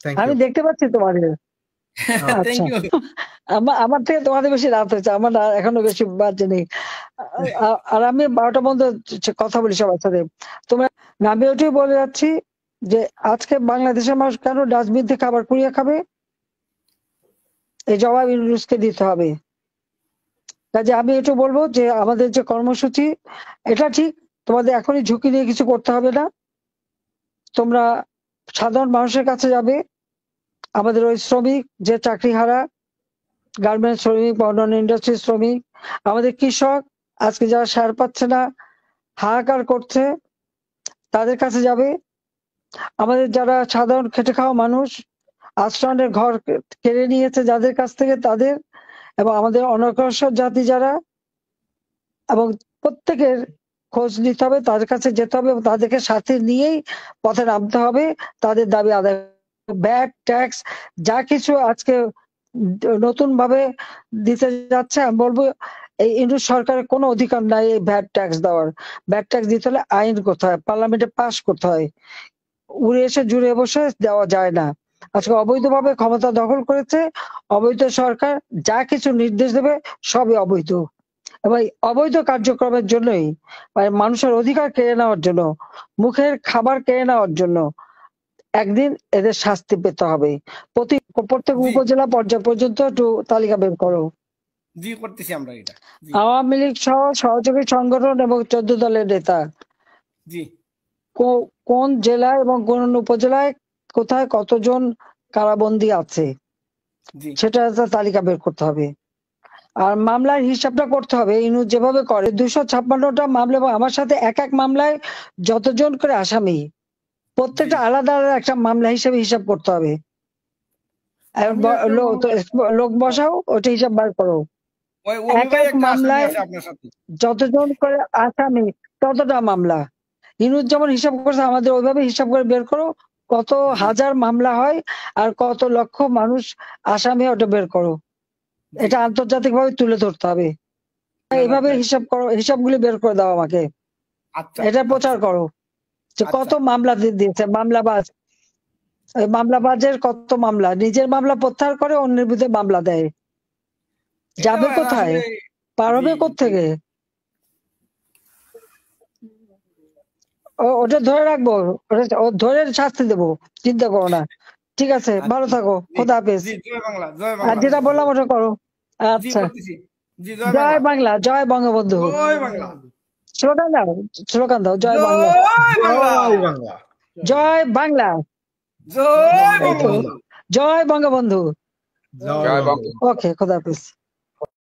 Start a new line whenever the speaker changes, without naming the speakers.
Thank
আমি
you.
দেখতে পাচ্ছি তোমাদের।
থ্যাংক
আচ্ছা,
ইউ।
আমার থেকে তোমাদের বেশি রাত হয়েছে, আমার এখনো বেশি বাজে নেই। আর আমি 12টা পর্যন্ত কথা বলি সবার সাথে। তোমরা, আমি ওটাই বলে যাচ্ছি যে আজকে বাংলাদেশের মানুষ কেন ডাস্টবিন থেকে খাবার কুড়িয়ে খাবে, এই জবাব ইউনূসকে দিতে হবে। কাজে আমি এটা বলবো যে আমাদের যে কর্মসূচি, এটা ঠিক, তোমাদের এখনই ঝুঁকি নিয়ে কিছু করতে হবে না। তোমরা সাধারণ মানুষের কাছে যাবে, আমাদের ওই শ্রমিক যে চাকরিহারা, গার্মেন্টস শ্রমিক, অন্যান্য ইন্ডাস্ট্রি শ্রমিক, আমাদের কৃষক আজকে যারা সার পাচ্ছে না, হাহাকার করছে, তাদের কাছে যাবে। আমাদের যারা সাধারণ খেটে খাওয়া মানুষ, আশ্রয়ের ঘর কেড়ে নিয়েছে যাদের কাছ থেকে, তাদের, এবং আমাদের অনগ্রসর জাতি যারা, এবং প্রত্যেকের খোঁজ নিতে হবে, তাদের কাছে যেতে হবে এবং তাদেরকে সাথে নিয়েই পথে নামতে হবে, তাদের দাবি আদায়। ব্যাট ট্যাক্স যা কিছু আজকে নতুন ভাবে দিতে যাচ্ছে, আমি বলবো এই ইউনূস সরকারের কোনো অধিকার নাই এই ভ্যাট ট্যাক্স দেওয়ার। ভ্যাট ট্যাক্স দিতে হলে আইন করতে হয়, পার্লামেন্টে পাস করতে হয়, উড়ে এসে জুড়ে বসে দেওয়া যায় না। আজকে অবৈধভাবে ক্ষমতা দখল করেছে অবৈধ সরকার, যা কিছু নির্দেশ দেবে সবই অবৈধ, এবং অবৈধ কার্যক্রমের জন্যই, মানে মানুষের অধিকার কেড়ে নেওয়ার জন্য, মুখের খাবার কেড়ে নেওয়ার জন্য একদিন এদের শাস্তি পেতে হবে। প্রত্যেক উপজেলা পর্যায় পর্যন্ত একটু তালিকা বের করো।
জি, করতেছি আমরা এটা।
আওয়ামী লীগ সহ সহযোগী সংগঠন এবং 14 দলের নেতা
জি,
কোন জেলায় এবং কোন উপজেলায় কোথায় কতজন কারাবন্দী আছে সেটা তালিকা বের করতে হবে। আর মামলার হিসাবটা করতে হবে, ইউনূস যেভাবে করে 256টা মামলা, এবং আমার সাথে এক এক মামলায় যতজন করে আসামি, প্রত্যেকটা আলাদা আলাদা একটা মামলা হিসেবে হিসাব করতে হবে। লোক বসাও, ওটা হিসাব বার করো। এক এক মামলায় যতজন করে আসামি ততটা মামলা। ইউনূস যেমন হিসাব করছে আমাদের ওইভাবে হিসাব করে বের করো, কত হাজার মামলা হয় আর কত লক্ষ মানুষ আসামি, ওটা বের করো। এটা আন্তর্জাতিক ভাবে তুলে ধরতে হবে। এইভাবে হিসাব করো, হিসাবগুলি বের করে দাও আমাকে, এটা প্রচার করো যে কত মামলা দিয়েছে মামলাবাজ। মামলাবাজের কত মামলা, নিজের মামলা প্রত্যাহার করে অন্যের বিরুদ্ধে মামলা দেয়, যাবে কোথায়, পার হবে কোত্থেকে? ওটা ধরে রাখবো, ধরে শাস্তি দেবো, চিন্তা করো না। ঠিক আছে, ভালো থাকো, খোদা হাফেজ। আর যেটা বললাম ওটা করো। আচ্ছা, জয় বাংলা, জয় বঙ্গবন্ধু। স্লোগান দাও, স্লোগান দাও, জয় বাংলা, জয় বাংলা, জয় বঙ্গবন্ধু। ওকে, খোদা হাফেজ।